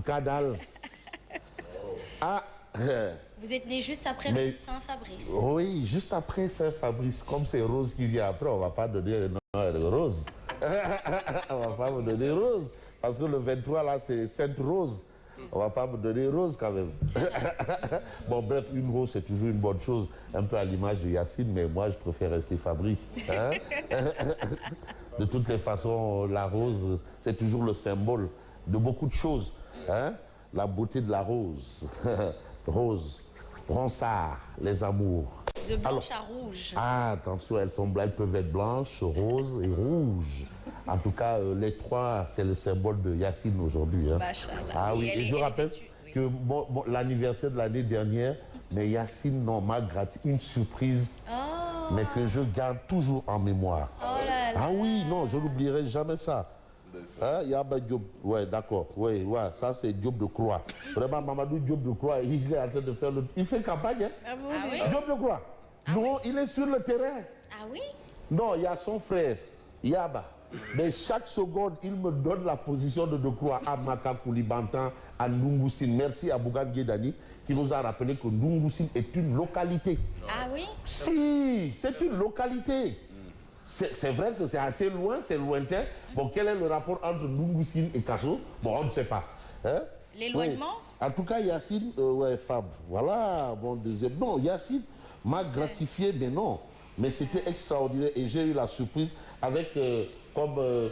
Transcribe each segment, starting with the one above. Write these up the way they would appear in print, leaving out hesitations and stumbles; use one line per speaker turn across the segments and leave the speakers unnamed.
tout cas, dalle. Ah.
Vous êtes né juste après Saint-Fabrice.
Oui, juste après Saint-Fabrice. Comme c'est Rose qui vient après, on ne va pas donner le nom de Rose. On ne va pas me donner Rose. Parce que le 23, là, c'est Sainte Rose. On ne va pas me donner Rose quand même. Bon, bref, une rose, c'est toujours une bonne chose. Un peu à l'image de Yacine, mais moi, je préfère rester Fabrice. Hein? De toutes les façons, la rose, c'est toujours le symbole de beaucoup de choses. Hein? La beauté de la rose. Rose, ronsard, les amours.
De blanche à rouge.
Ah, attention, elles peuvent être blanches, roses et rouges. En tout cas, les trois, c'est le symbole de Yacine aujourd'hui. Hein. Ah oui, et je rappelle que l'anniversaire de l'année dernière, mais Yacine m'a gratifié une surprise, mais que je garde toujours en mémoire. Ah oui, non, je n'oublierai jamais ça. Hein, Yaba Diop, ouais, d'accord, ouais, ça c'est Diop de Croix. Vraiment, Mamadou Diop de Croix, il est en train de faire le... Il fait campagne, hein? Ah oui? Diop de Croix. Non, il est sur le terrain.
Ah oui?
Non, il y a son frère, Yaba. Mais chaque seconde, il me donne la position de Croix à Maka Koulibantan, à Ndungussine. Merci à Bougan Guédani qui nous a rappelé que Ndungussine est une localité.
Ah oui?
Si, c'est une localité. C'est vrai que c'est assez loin, c'est lointain. Bon, quel est le rapport entre Ndungussine et Kasso? Bon, on ne sait pas. Hein?
L'éloignement?
Oui. En tout cas, Yacine, ouais, Fab. Voilà, bon, deuxième. Non, Yacine m'a gratifié, mais non. Mais c'était extraordinaire et j'ai eu la surprise avec comme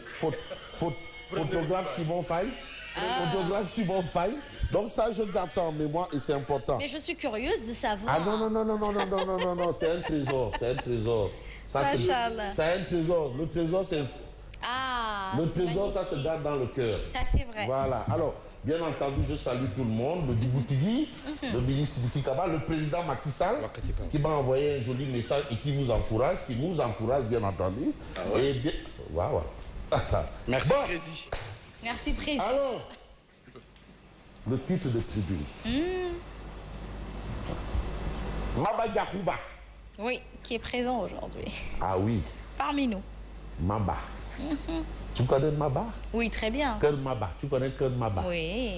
photographe Simon Faye. Photographe Simon Faye. Donc ça, je garde ça en mémoire et c'est important.
Mais je suis curieuse de savoir.
Ah non, c'est un trésor, c'est un trésor. Ça, c'est un trésor. Le trésor, c'est...
Ah,
le trésor, ça se garde dans le cœur.
Ça, c'est vrai.
Voilà. Alors, bien entendu, je salue tout le monde, le Diboutigui, le ministre Sidiki Kaba, le président Macky Sall, qui m'a envoyé un joli message et qui vous encourage, qui nous encourage, bien entendu. Ah ouais. Et bien... Voilà.
Merci, Président.
Merci, Président.
Alors, le titre de tribune. Maba Yakuba.
Oui, qui est présent aujourd'hui.
Ah oui.
Parmi nous.
Maba. Tu connais Maba?
Oui, très bien.
Quel Maba? Tu connais quel Maba?
Oui.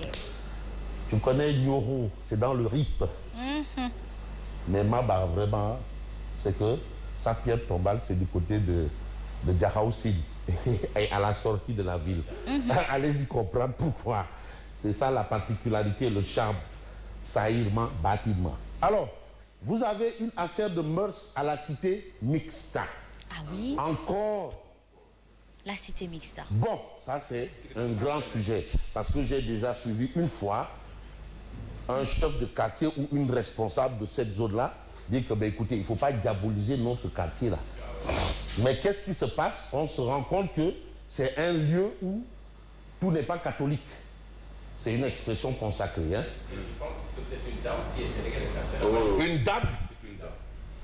Tu connais Nyoro, c'est dans le RIP. Mais Maba, vraiment, c'est que sa pierre tombale, c'est du côté de Djahaoussine, et à la sortie de la ville. Allez-y comprendre pourquoi. C'est ça la particularité, le charme. Saïrement, bâtiment. Alors, vous avez une affaire de mœurs à la cité Mixta.
Ah oui?
Encore.
La cité Mixta.
Bon, ça c'est un grand sujet. Parce que j'ai déjà suivi une fois un chef de quartier ou une responsable de cette zone-là dit que, ben, écoutez, il ne faut pas diaboliser notre quartier-là. Mais qu'est-ce qui se passe? On se rend compte que c'est un lieu où tout n'est pas catholique. C'est une expression consacrée. Hein?
Je pense que c'est une dame qui est déléguée de quartier.
Une dame?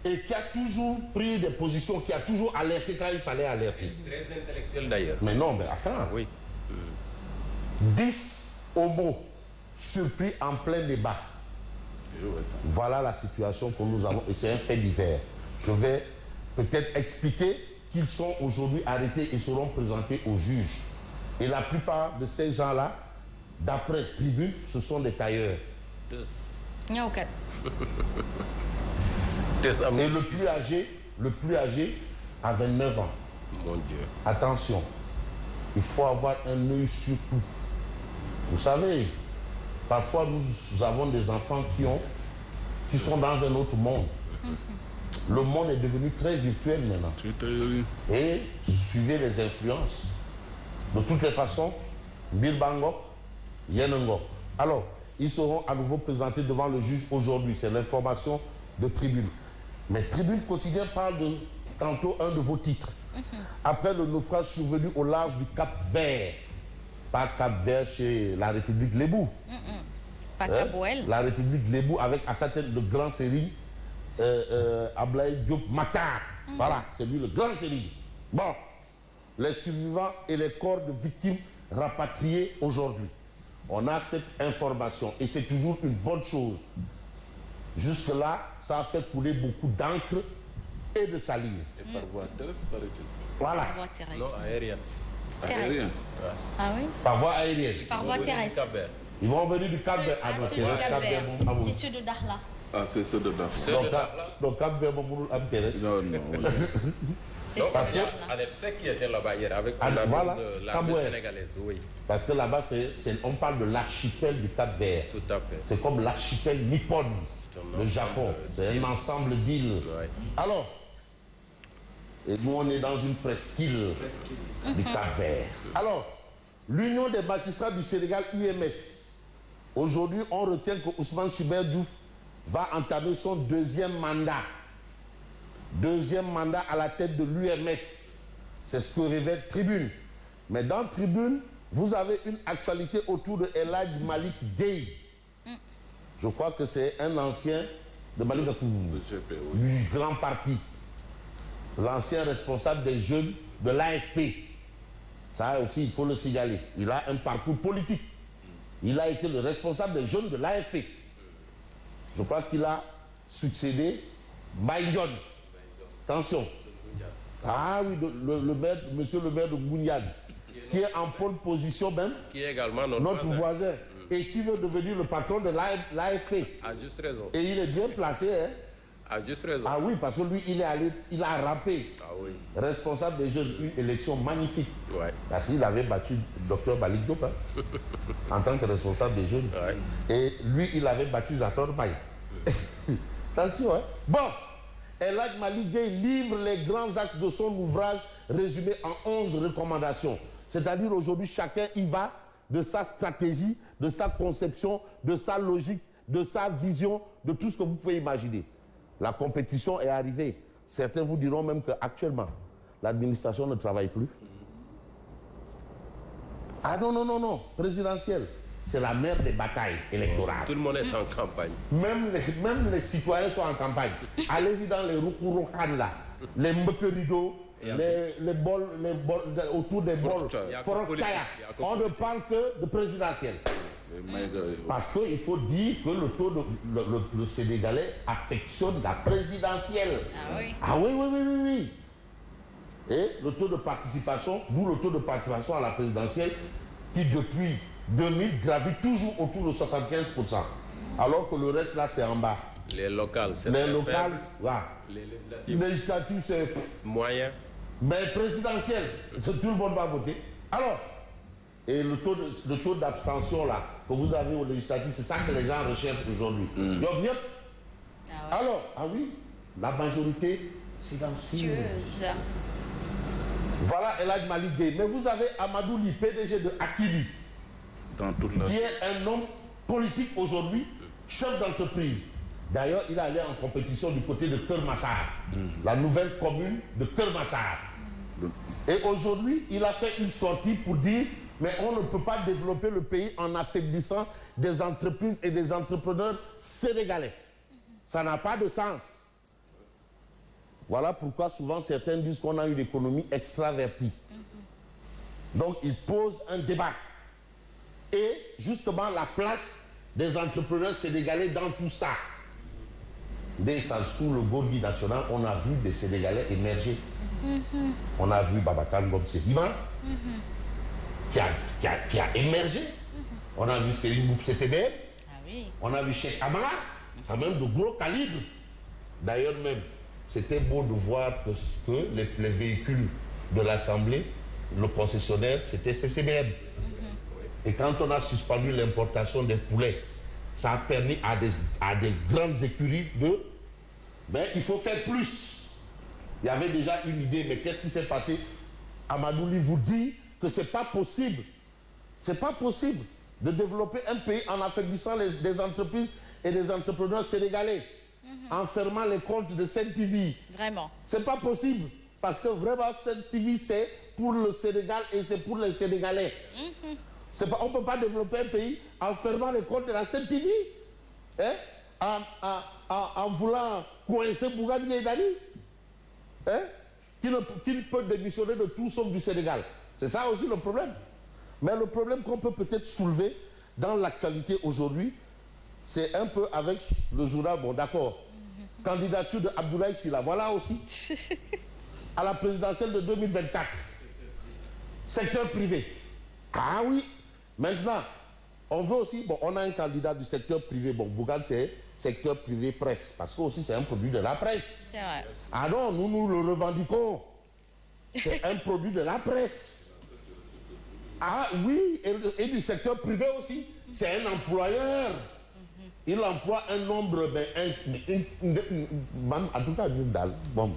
Et qui a toujours pris des positions, qui a toujours alerté quand il fallait alerter.
Très intellectuel d'ailleurs.
Mais non, mais attends.
Oui.
10 homos surpris en plein débat. Voilà la situation que nous avons, et c'est un fait divers. Je vais peut-être expliquer qu'ils sont aujourd'hui arrêtés et seront présentés aux juges. Et la plupart de ces gens-là, d'après Tribune, ce sont des tailleurs. Et le plus âgé a 29 ans.
Mon Dieu.
Attention, il faut avoir un œil sur tout. Vous savez, parfois nous avons des enfants qui sont dans un autre monde. Le monde est devenu très virtuel maintenant. Et suivez les influences. De toutes les façons, Bilbango, Yenengo. Alors, ils seront à nouveau présentés devant le juge aujourd'hui. C'est l'information de Tribune. Mais Tribune Quotidien parle de tantôt un de vos titres. Après le naufrage survenu au large du Cap Vert, pas Cap Vert chez la République Lébou.
Pas Cap-Ouel.
La République Lébou avec à sa tête le grand série Ablaye Diop Matar. Voilà, c'est lui le grand série. Bon, les survivants et les corps de victimes rapatriés aujourd'hui. On a cette information et c'est toujours une bonne chose. Jusque-là, ça a fait couler beaucoup d'encre et de salive.
Et par voie terrestre, paraît-il.
Voilà.
Par voie terrestre.
Non, aérienne.
Terrestre.
Ouais.
Ah oui?
Par voie aérienne.
Par voie terrestre.
Ils vont venir du Cap Vert.
C'est ceux de Dakhla.
Ah, c'est ceux de Dakhla.
Donc Cap Vert, vous intéresse.
Non, non.
Parce que
c'est qui était là-bas hier avec
voilà,
l'armée sénégalaise, oui.
Parce que là-bas, on parle de l'archipel du Cap Vert.
Tout à fait.
C'est comme l'archipel Nippon, le Japon. C'est un ensemble d'îles.
Ouais.
Alors, et nous, on est dans une presqu'île du Cap Vert. Alors, l'Union des magistrats du Sénégal, UMS, aujourd'hui, on retient que Ousmane Chibert Diouf va entamer son deuxième mandat. Deuxième mandat à la tête de l'UMS. C'est ce que révèle Tribune. Mais dans Tribune, vous avez une actualité autour de El Hadj Malick Gueye. Je crois que c'est un ancien de Malick Gakou, du grand parti. L'ancien responsable des jeunes de l'AFP. Ça aussi, il faut le signaler. Il a un parcours politique. Il a été le responsable des jeunes de l'AFP. Je crois qu'il a succédé Maïdion. Attention. Ah oui, monsieur le maire de Gouniad, qui est en pole position même,
qui est également
notre voisin, et qui veut devenir le patron de l'AFP.
À juste raison.
Et il est bien placé, hein.
À juste raison.
Ah oui, parce que lui, il a rappé. Ah oui. Responsable des jeunes, une élection magnifique. Ouais. Parce qu'il avait battu Dr Malick Diop, hein, en tant que responsable des jeunes. Ouais. Et lui, il avait battu Zator Baye. Attention, hein. Bon, El Hadj Malick Gueye livre les grands axes de son ouvrage résumé en 11 recommandations. C'est-à-dire aujourd'hui, chacun y va de sa stratégie, de sa conception, de sa logique, de sa vision, de tout ce que vous pouvez imaginer. La compétition est arrivée. Certains vous diront même qu'actuellement, l'administration ne travaille plus. Ah non, non, non, non, présidentielle. C'est la mère des batailles électorales.
Tout le monde est en campagne.
Même les citoyens sont en campagne. Allez-y dans les Roukouroukan là, les Mbekerido, les bols, autour des bols. On ne parle que de présidentielle. Parce qu'il faut dire que le Sénégalais affectionne la présidentielle.
Ah oui.
Ah oui, oui, oui, oui, oui. Et le taux de participation, d'où le taux de participation à la présidentielle, qui depuis 2000 gravite toujours autour de 75%. Alors que le reste là, c'est en bas.
Les locales, c'est
les locales, voilà.
Les
législatives, c'est
moyen.
Mais présidentielle, tout le monde va voter. Alors, et le taux d'abstention là que vous avez au législatif, c'est ça que les gens recherchent aujourd'hui. Alors, ah oui, la majorité silencieuse. Voilà El Hadj Malick Gueye. Mais vous avez Amadou Ly, PDG de Akili, qui est un homme politique aujourd'hui, chef d'entreprise. D'ailleurs, il est allé en compétition du côté de Keur Massar, la nouvelle commune de Keur Massar. Et aujourd'hui, il a fait une sortie pour dire mais on ne peut pas développer le pays en affaiblissant des entreprises et des entrepreneurs sénégalais. Ça n'a pas de sens. Voilà pourquoi souvent certains disent qu'on a une économie extravertie. Donc il pose un débat. Et justement la place des entrepreneurs sénégalais dans tout ça. Dès ça, sous le Gorgui national, on a vu des Sénégalais émerger. On a vu Babacar Ngom Sedima, qui a émergé. On a vu Céline Mboup CCBM. On a vu Cheikh Amara, quand même de gros calibre. D'ailleurs même, c'était beau de voir que les véhicules de l'Assemblée, le concessionnaire, c'était CCBM. Et quand on a suspendu l'importation des poulets, ça a permis à des grandes écuries de... Mais il faut faire plus. Il y avait déjà une idée, mais qu'est-ce qui s'est passé? Amadou Ly vous dit que ce n'est pas possible. C'est pas possible de développer un pays en affaiblissant des entreprises et des entrepreneurs sénégalais, en fermant les comptes de CNTV.
Vraiment.
C'est pas possible. Parce que vraiment, CNTV, c'est pour le Sénégal et c'est pour les Sénégalais. On ne peut pas développer un pays en fermant les comptes de la CNTV. Hein? En voulant coincer Bougane Gueye Dany. Hein? Qui ne peut démissionner de tout sauf du Sénégal. C'est ça aussi le problème. Mais le problème qu'on peut peut-être soulever dans l'actualité aujourd'hui, c'est un peu avec le journal, bon d'accord, candidature de Abdoulaye Sylla, voilà aussi, à la présidentielle de 2024. Secteur privé. Ah oui, maintenant, on veut aussi, bon, on a un candidat du secteur privé. Bon, Bougane, c'est secteur privé presse, parce que aussi c'est un produit de la presse.
C'est vrai.
Ah non, nous le revendiquons. C'est un produit de la presse. Ah oui, et du secteur privé aussi. C'est un employeur. Il emploie un nombre, en tout cas, d'une dalle. Bon.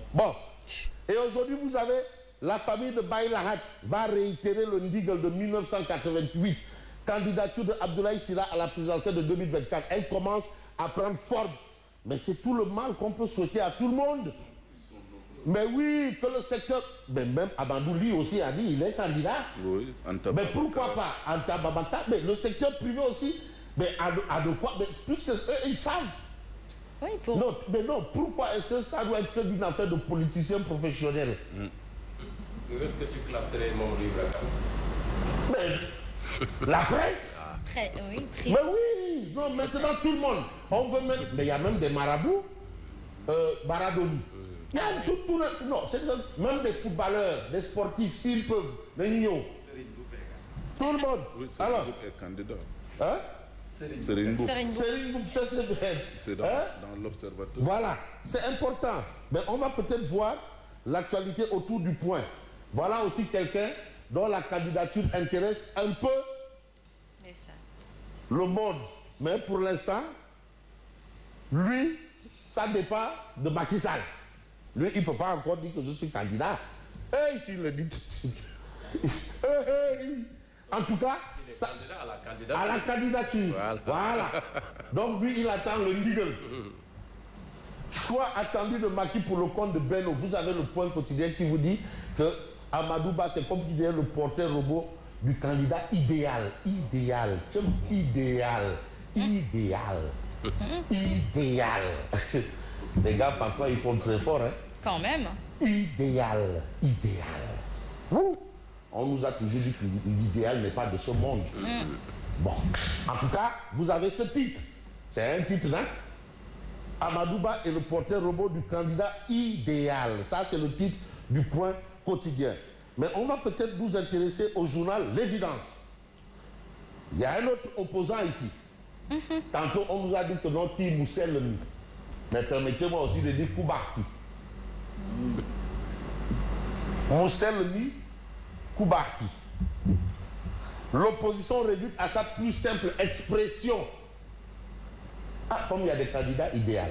Et aujourd'hui, vous avez la famille de Baïlahat va réitérer le Ndigal de 1988. Candidature de Abdoulaye Sylla à la présidentielle de 2024. Elle commence à prendre forme. Mais c'est tout le mal qu'on peut souhaiter à tout le monde. Mais oui, que le secteur... Mais même Abandou, lui aussi a dit, il est candidat.
Oui,
mais pourquoi pas Anta Babaka, mais le secteur privé aussi, mais à de quoi, mais puisque eux, ils savent.
Oui,
non, mais non, pourquoi est-ce que ça doit être que d'une affaire de politiciens professionnels?
Où est-ce que tu classerais mon livre?
Mais la presse.
Oui,
mais oui, non, maintenant tout le monde. On veut mettre, mais il y a même des marabouts, Baradoni. Il y a non, c'est même des footballeurs, des sportifs, s'ils peuvent, les nions. Tout le monde.
Oui,
alors,
est candidat.
Hein?
Serigne Mboup.
C'est
dans l'Observateur.
Voilà, c'est important. Mais on va peut-être voir l'actualité autour du point. Voilà aussi quelqu'un dont la candidature intéresse un peu le monde. Mais pour l'instant, lui, ça dépend de Macky Sall. Lui, il ne peut pas encore dire que je suis candidat. Et s'il le dit tout de suite. En tout cas, ça, à la candidature. Voilà. Donc lui, il attend le Ndigal. Choix attendu de Macky pour le compte de Beno. Vous avez le point quotidien qui vous dit que Amadouba, c'est comme qui dit le porteur robot du candidat idéal. Idéal. Idéal. Idéal. Idéal. Les gars, parfois, ils font très fort. Hein?
Quand même.
Idéal. Idéal. On nous a toujours dit que l'idéal n'est pas de ce monde. Bon. En tout cas, vous avez ce titre. C'est un titre, hein? Amadouba est le porteur robot du candidat idéal. Ça, c'est le titre du point quotidien. Mais on va peut-être nous intéresser au journal L'Évidence. Il y a un autre opposant ici. Tantôt, on nous a dit que notre team Moussel. Mais permettez-moi aussi de dire Koubarki. Moussel Koubarki. L'opposition réduite à sa plus simple expression. Ah, comme il y a des candidats idéaux.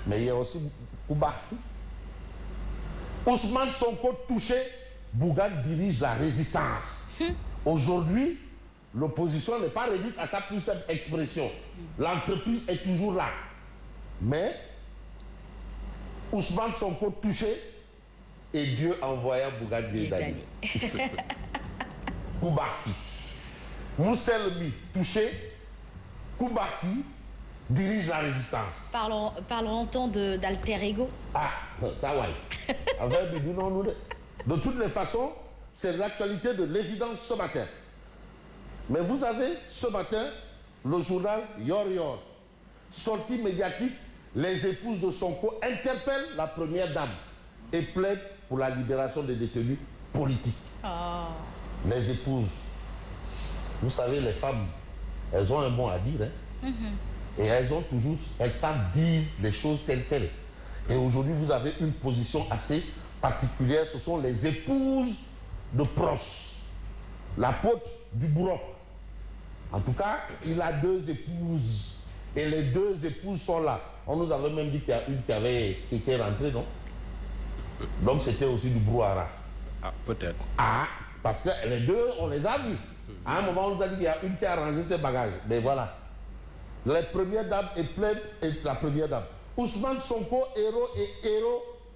Mais il y a aussi Koubarki. Ousmane Sonko touché, Bougane dirige la résistance. Aujourd'hui, l'opposition n'est pas réduite à sa plus simple expression. L'entreprise est toujours là. Mais Ousmane Sonko touché et Dieu envoya Bougane Gueye. Koubarki. Mousselmi touché, Koubarki dirige la résistance.
Parlons-on d'alter ego?
Ah, ça ouais. De toutes les façons, c'est l'actualité de L'Évidence ce matin. Mais vous avez ce matin le journal Yor Yor. Sortie médiatique, les épouses de Sonko interpellent la première dame et plaident pour la libération des détenus politiques. Les épouses. Vous savez, les femmes, elles ont un mot à dire. Hein? Et elles savent dire les choses telles quelles. Et aujourd'hui, vous avez une position assez particulière. Ce sont les épouses de Pros, l'apôtre du Bourroc. En tout cas, il a 2 épouses. Et les 2 épouses sont là. On nous avait même dit qu'il y a une qui était rentrée, non? Donc c'était aussi du brouhaha.
Ah, peut-être.
Ah, parce que les 2, on les a vus. À un moment, on nous a dit qu'il y a une qui a rangé ses bagages. Mais voilà. Les premières dames et la première dame. Ousmane Sonko, héros,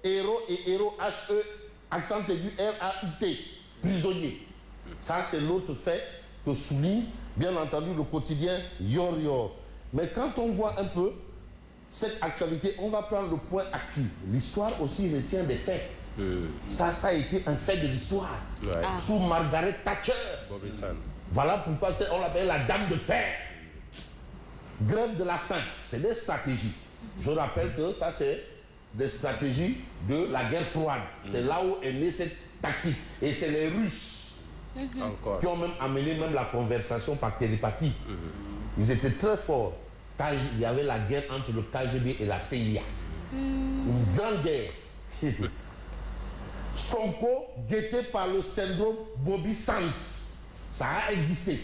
H-E, accent aigu, R-A-U-T, prisonnier. Ça, c'est l'autre fait que souligne, bien entendu, le quotidien Yor Yor. Mais quand on voit un peu cette actualité, on va prendre le point actu. L'histoire aussi retient des faits. Ça a été un fait de l'histoire.
Ouais.
Sous Margaret Thatcher. Voilà pourquoi on l'appelle la dame de fer. Grève de la faim, c'est des stratégies. Je rappelle que ça, c'est des stratégies de la guerre froide. C'est là où est née cette tactique. Et c'est les Russes
Encore.
qui ont même amené même la conversation par télépathie. Ils étaient très forts. Il y avait la guerre entre le KGB et la CIA. Une grande guerre. Sonko, guetté par le syndrome Bobby Sands. Ça a existé.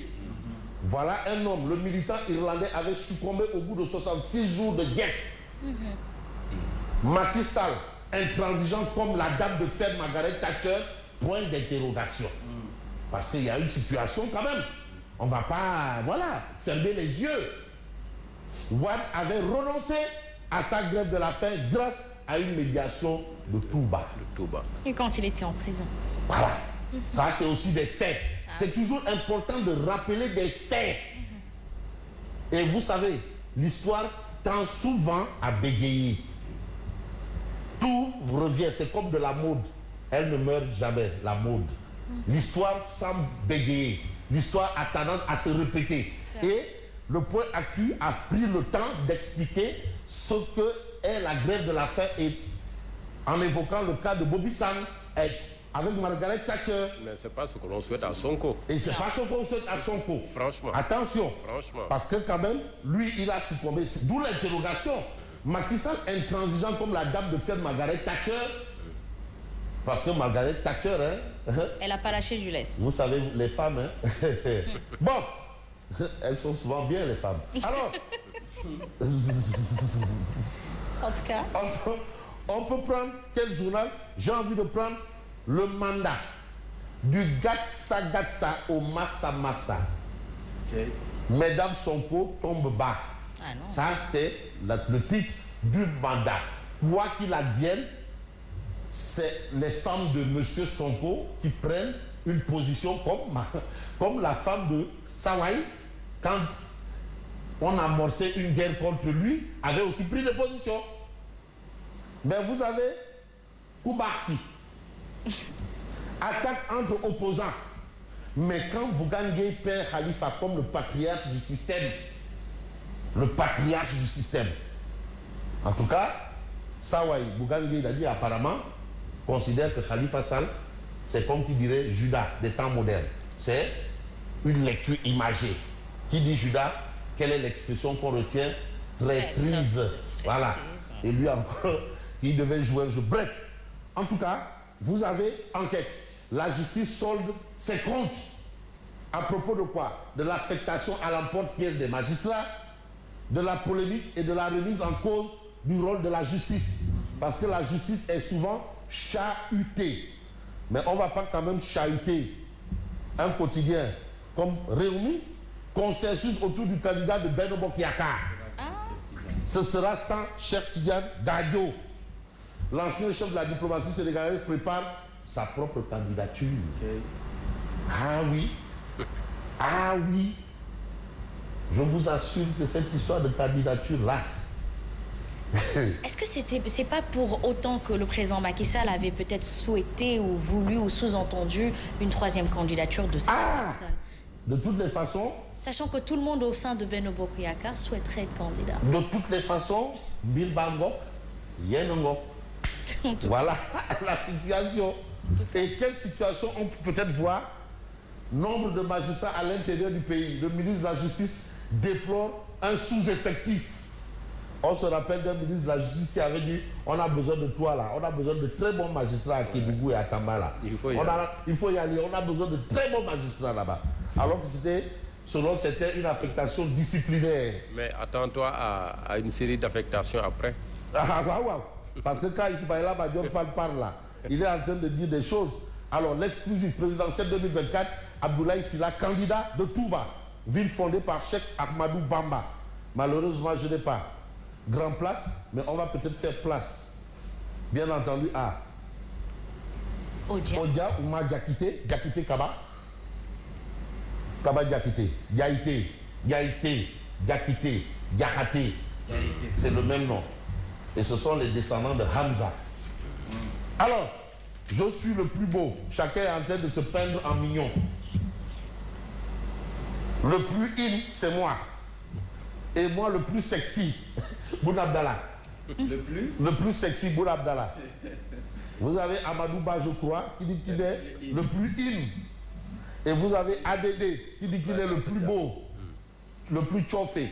Voilà un homme, le militant irlandais avait succombé au bout de 66 jours de guerre. Macky Sall, intransigeant comme la dame de fer Margaret Thatcher, point d'interrogation. Parce qu'il y a une situation quand même. On ne va pas, voilà, fermer les yeux. Wade avait renoncé à sa grève de la faim grâce à une médiation de Touba.
Et quand il était en prison.
Voilà. Ça, c'est aussi des faits. C'est toujours important de rappeler des faits. Et vous savez, l'histoire tend souvent à bégayer. Tout revient, c'est comme de la mode. Elle ne meurt jamais, la mode. L'histoire semble bégayer. L'histoire a tendance à se répéter. Et le point actu a pris le temps d'expliquer ce que est la grève de la faim et en évoquant le cas de Bobby Sands avec Margaret Thatcher.
Mais c'est pas ce que l'on souhaite à Sonko.
Et c'est pas ce qu'on souhaite à Sonko.
Franchement.
Attention.
Franchement.
Parce que quand même, lui, il a succombé. D'où l'interrogation. Macky Sall intransigeant comme la dame de fer Margaret Thatcher. Parce que Margaret Thatcher,
elle n'a pas lâché du lest.
Vous savez, les femmes, bon, elles sont souvent bien, les femmes. Alors,
en tout cas,
on peut prendre quel journal? J'ai envie de prendre le mandat du Gatsa Gatsa au Massa Massa. Mesdames Sonko tombe bas.
Ah non.
Ça, c'est le titre du mandat. Quoi qu'il advienne, c'est les femmes de M. Sonko qui prennent une position comme la femme de Sawai, quand on a amorcé une guerre contre lui, avait aussi pris des positions. Mais vous avez Koubarki, attaque entre opposants. Mais quand Bougangué perd Khalifa comme le patriarche du système, en tout cas, Sawai Bougangué, il a dit apparemment, considère que Khalifa Sall, c'est comme qui dirait Judas des temps modernes. C'est une lecture imagée. Qui dit Judas, quelle est l'expression qu'on retient? Traîtrise. Voilà. Et lui encore, il devait jouer un jeu. Bref, en tout cas, vous avez enquête. La justice solde ses comptes. À propos de quoi? De l'affectation à l'emporte-pièce des magistrats, de la polémique et de la remise en cause du rôle de la justice. Parce que la justice est souvent chahutée. Mais on ne va pas quand même chahuter un quotidien comme Réumi, consensus autour du candidat de Benno Bokk Yakaar. Ce sera sans Cheikh Tidiane Gadio. L'ancien chef de la diplomatie sénégalaise prépare sa propre candidature. Ah oui. Ah oui. Je vous assure que cette histoire de candidature-là,
est-ce que c'est pas pour autant que le président Macky Sall avait peut-être souhaité ou voulu ou sous-entendu une troisième candidature de cette personne?
De toutes les façons...
Sachant que tout le monde au sein de Benno Bokk Yakaar souhaiterait être candidat.
De toutes les façons, Bilbangok, Yenongok. Voilà la situation. Et quelle situation on peut peut-être voir? Nombre de magistrats à l'intérieur du pays. Le ministre de la Justice déplore un sous-effectif. On se rappelle d'un ministre de la Justice qui avait dit on a besoin de toi là, on a besoin de très bons magistrats à Kédougou et à Kambala. Il faut y aller, on a besoin de très bons magistrats là-bas. Alors que c'était, selon c'était une affectation disciplinaire.
Mais attends-toi à une série d'affectations après.
Ah, ouais. Parce que quand Ismaïla Madior Fall parle là, il est en train de dire des choses. Alors l'exclusif présidentiel 2024, Abdoulaye Sylla, candidat de Touba, ville fondée par Cheikh Ahmadou Bamba. Malheureusement, je n'ai pas grand place, mais on va peut-être faire place, bien entendu, à Odia Ouma Diakité, Diakité Kaba, Kaba Diakité, Diakité, Diakité, c'est le même nom. Et ce sont les descendants de Hamza. Alors, je suis le plus beau. Chacun est en train de se peindre en mignon. Le plus in, c'est moi. Et moi, le plus sexy, Boun Abdallah. Le plus sexy, Boun Abdallah. Vous avez Amadou Ba, je crois, qui dit qu'il est le plus in. Et vous avez ADD qui dit qu'il est le plus beau, le plus chauffé.